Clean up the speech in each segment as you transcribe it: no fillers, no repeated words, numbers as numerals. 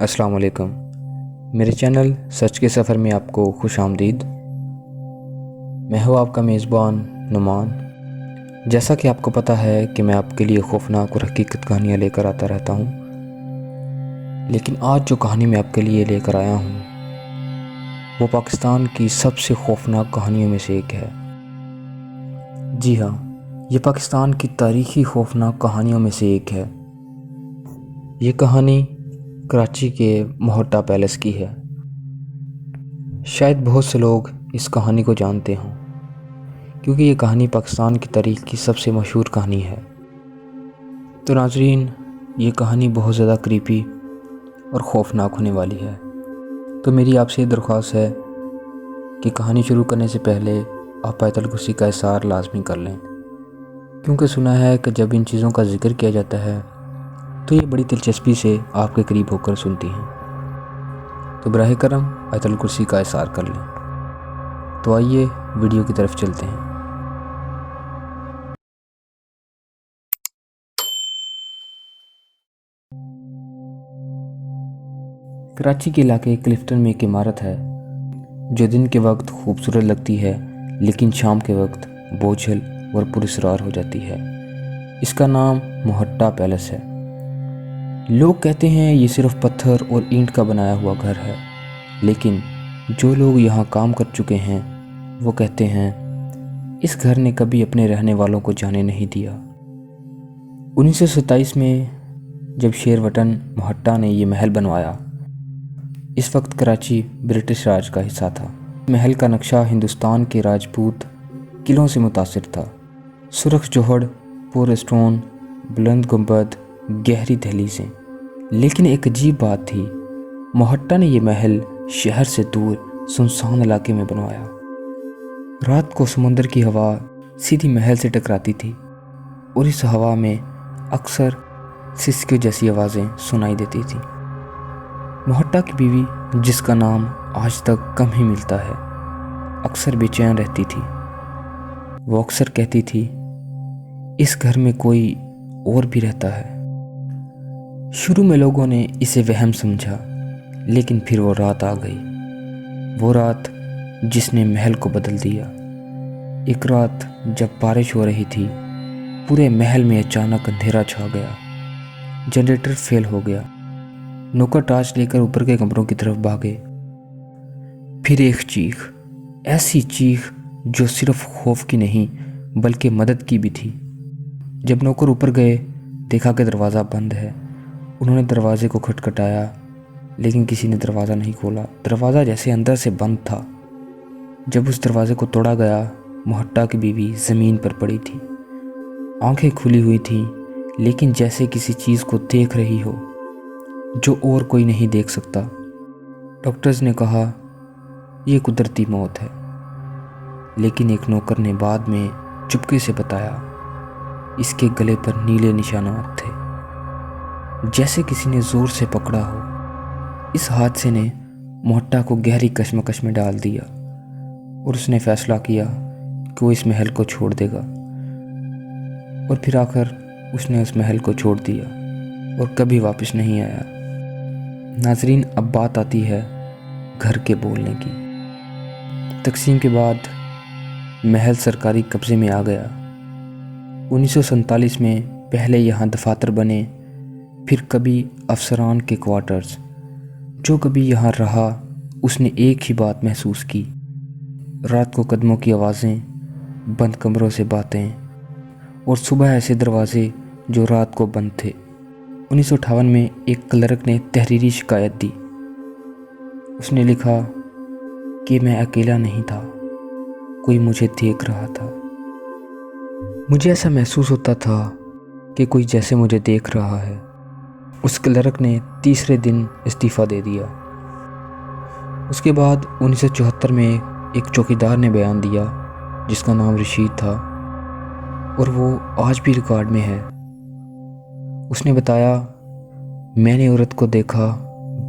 السلام علیکم، میرے چینل سچ کے سفر میں آپ کو خوش آمدید۔ میں ہوں آپ کا میزبان نعمان۔ جیسا کہ آپ کو پتہ ہے کہ میں آپ کے لیے خوفناک اور حقیقت کہانیاں لے کر آتا رہتا ہوں، لیکن آج جو کہانی میں آپ کے لیے لے کر آیا ہوں وہ پاکستان کی سب سے خوفناک کہانیوں میں سے ایک ہے۔ جی ہاں، یہ پاکستان کی تاریخی خوفناک کہانیوں میں سے ایک ہے۔ یہ کہانی کراچی کے مہٹا پیلس کی ہے۔ شاید بہت سے لوگ اس کہانی کو جانتے ہوں کیونکہ یہ کہانی پاکستان کی تاریخ کی سب سے مشہور کہانی ہے۔ تو ناظرین، یہ کہانی بہت زیادہ کریپی اور خوفناک ہونے والی ہے، تو میری آپ سے یہ درخواست ہے کہ کہانی شروع کرنے سے پہلے آپ آیت الکرسی کا احصار لازمی کر لیں، کیونکہ سنا ہے کہ جب ان چیزوں کا ذکر کیا جاتا ہے تو یہ بڑی دلچسپی سے آپ کے قریب ہو کر سنتی ہیں۔ تو براہ کرم آیت الکرسی کا احصار کر لیں۔ تو آئیے ویڈیو کی طرف چلتے ہیں۔ کراچی کے علاقے کلفٹن میں ایک عمارت ہے جو دن کے وقت خوبصورت لگتی ہے لیکن شام کے وقت بوجھل اور پراسرار ہو جاتی ہے۔ اس کا نام مہٹا پیلس ہے۔ لوگ کہتے ہیں یہ صرف پتھر اور اینٹ کا بنایا ہوا گھر ہے، لیکن جو لوگ یہاں کام کر چکے ہیں وہ کہتے ہیں اس گھر نے کبھی اپنے رہنے والوں کو جانے نہیں دیا۔ 1927 میں جب شیر وٹن مہٹا نے یہ محل بنوایا، اس وقت کراچی برٹش راج کا حصہ تھا۔ محل کا نقشہ ہندوستان کے راجپوت قلعوں سے متاثر تھا۔ سرخ چوہڑ، پور اسٹون، بلند گنبد، گہری دہلیزیں۔ لیکن ایک عجیب بات تھی، مہٹا نے یہ محل شہر سے دور سنسان علاقے میں بنوایا۔ رات کو سمندر کی ہوا سیدھی محل سے ٹکراتی تھی اور اس ہوا میں اکثر سسکیوں جیسی آوازیں سنائی دیتی تھیں۔ مہٹا کی بیوی، جس کا نام آج تک کم ہی ملتا ہے، اکثر بے چین رہتی تھی۔ وہ اکثر کہتی تھی اس گھر میں کوئی اور بھی رہتا ہے۔ شروع میں لوگوں نے اسے وہم سمجھا، لیکن پھر وہ رات آ گئی، وہ رات جس نے محل کو بدل دیا۔ ایک رات جب بارش ہو رہی تھی، پورے محل میں اچانک اندھیرا چھا گیا۔ جنریٹر فیل ہو گیا۔ نوکر ٹارچ لے کر اوپر کے کمروں کی طرف بھاگے۔ پھر ایک چیخ، ایسی چیخ جو صرف خوف کی نہیں بلکہ مدد کی بھی تھی۔ جب نوکر اوپر گئے، دیکھا کہ دروازہ بند ہے۔ انہوں نے دروازے کو کھٹکھٹایا، لیکن کسی نے دروازہ نہیں کھولا۔ دروازہ جیسے اندر سے بند تھا۔ جب اس دروازے کو توڑا گیا، مہٹا کی بیوی زمین پر پڑی تھی۔ آنکھیں کھلی ہوئی تھیں، لیکن جیسے کسی چیز کو دیکھ رہی ہو جو اور کوئی نہیں دیکھ سکتا۔ ڈاکٹرز نے کہا یہ قدرتی موت ہے، لیکن ایک نوکر نے بعد میں چپکے سے بتایا اس کے گلے پر نیلے نشانات تھے، جیسے کسی نے زور سے پکڑا ہو۔ اس حادثے نے مہٹا کو گہری کشمکش میں ڈال دیا اور اس نے فیصلہ کیا کہ وہ اس محل کو چھوڑ دے گا، اور پھر آخر اس نے اس محل کو چھوڑ دیا اور کبھی واپس نہیں آیا۔ ناظرین، اب بات آتی ہے گھر کے بولنے کی۔ تقسیم کے بعد محل سرکاری قبضے میں آ گیا۔ 1947 میں پہلے یہاں دفاتر بنے، پھر کبھی افسران کے کوارٹرز۔ جو کبھی یہاں رہا اس نے ایک ہی بات محسوس کی، رات کو قدموں کی آوازیں، بند کمروں سے باتیں، اور صبح ایسے دروازے جو رات کو بند تھے۔ 1958 میں ایک کلرک نے تحریری شکایت دی۔ اس نے لکھا کہ میں اکیلا نہیں تھا، کوئی مجھے دیکھ رہا تھا۔ مجھے ایسا محسوس ہوتا تھا کہ کوئی جیسے مجھے دیکھ رہا ہے۔ اس کلرک نے تیسرے دن استعفیٰ دے دیا۔ اس کے بعد 1974 میں ایک چوکیدار نے بیان دیا جس کا نام رشید تھا، اور وہ آج بھی ریکارڈ میں ہے۔ اس نے بتایا میں نے عورت کو دیکھا،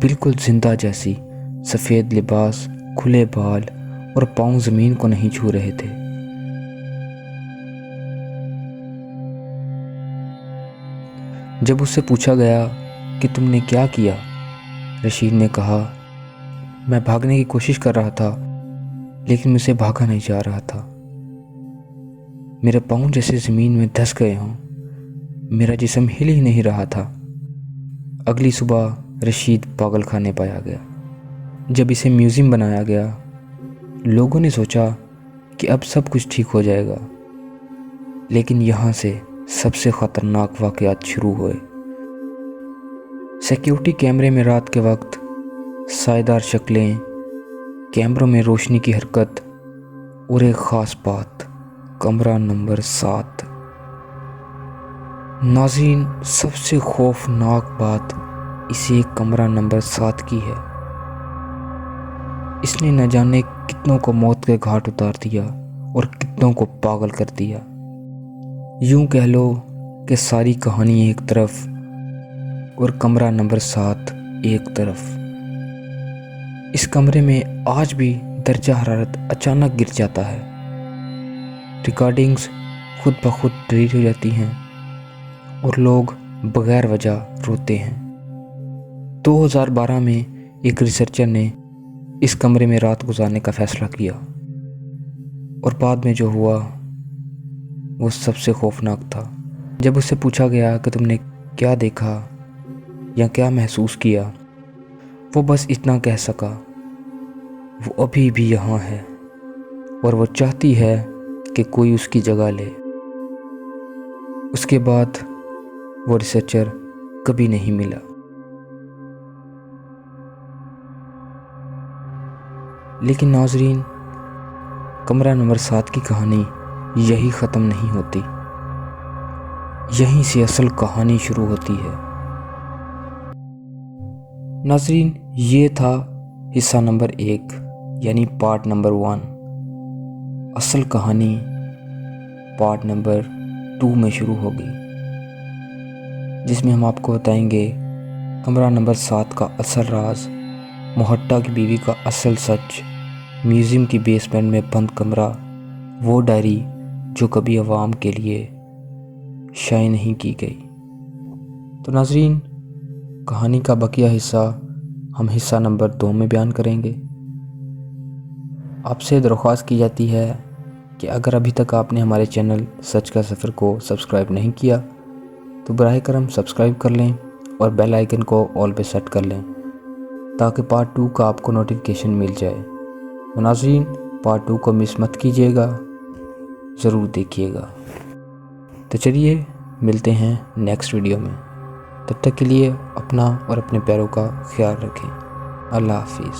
بالکل زندہ جیسی، سفید لباس، کھلے بال اور پاؤں زمین کو نہیں چھو رہے تھے۔ جب اس سے پوچھا گیا کہ تم نے کیا کیا، رشید نے کہا، میں بھاگنے کی کوشش کر رہا تھا لیکن مجھ سے بھاگا نہیں جا رہا تھا، میرے پاؤں جیسے زمین میں دھس گئے ہوں، میرا جسم ہل ہی نہیں رہا تھا۔ اگلی صبح رشید پاگل خانے پایا گیا۔ جب اسے میوزیم بنایا گیا، لوگوں نے سوچا کہ اب سب کچھ ٹھیک ہو جائے گا، لیکن یہاں سے سب سے خطرناک واقعات شروع ہوئے۔ سیکیورٹی کیمرے میں رات کے وقت سائیدار شکلیں، کیمروں میں روشنی کی حرکت اور ایک خاص بات، کمرہ نمبر 7۔ ناظرین، سب سے خوفناک بات اسی کمرہ نمبر 7 کی ہے۔ اس نے نہ جانے کتنوں کو موت کے گھاٹ اتار دیا اور کتنوں کو پاگل کر دیا۔ یوں کہہ لو کہ ساری کہانی ایک طرف اور کمرہ نمبر 7 ایک طرف۔ اس کمرے میں آج بھی درجہ حرارت اچانک گر جاتا ہے، ریکارڈنگز خود بخود ڈیلیٹ ہو جاتی ہیں اور لوگ بغیر وجہ روتے ہیں۔ 2012 میں ایک ریسرچر نے اس کمرے میں رات گزارنے کا فیصلہ کیا، اور بعد میں جو ہوا وہ سب سے خوفناک تھا۔ جب اس سے پوچھا گیا کہ تم نے کیا دیکھا یا کیا محسوس کیا، وہ بس اتنا کہہ سکا، وہ ابھی بھی یہاں ہے اور وہ چاہتی ہے کہ کوئی اس کی جگہ لے۔ اس کے بعد وہ ریسرچر کبھی نہیں ملا۔ لیکن ناظرین، کمرہ نمبر 7 کی کہانی یہی ختم نہیں ہوتی، یہیں سے اصل کہانی شروع ہوتی ہے۔ ناظرین، یہ تھا حصہ نمبر 1 یعنی پارٹ نمبر 1۔ اصل کہانی پارٹ نمبر 2 میں شروع ہوگی، جس میں ہم آپ کو بتائیں گے کمرہ نمبر 7 کا اصل راز، محٹا کی بیوی کا اصل سچ، میوزیم کی بیسمنٹ میں بند کمرہ، وہ ڈائری جو کبھی عوام کے لیے شائع نہیں کی گئی۔ تو ناظرین، کہانی کا بقیہ حصہ ہم حصہ نمبر 2 میں بیان کریں گے۔ آپ سے درخواست کی جاتی ہے کہ اگر ابھی تک آپ نے ہمارے چینل سچ کا سفر کو سبسکرائب نہیں کیا تو براہ کرم سبسکرائب کر لیں اور بیل آئیکن کو آل پہ سیٹ کر لیں تاکہ پارٹ 2 کا آپ کو نوٹیفیکیشن مل جائے۔ تو ناظرین، پارٹ 2 کو مس مت کیجیے گا، ضرور دیکھیے گا۔ تو چلیے ملتے ہیں نیکسٹ ویڈیو میں، تب تک کے لیے اپنا اور اپنے پیاروں کا خیال رکھیں۔ اللہ حافظ۔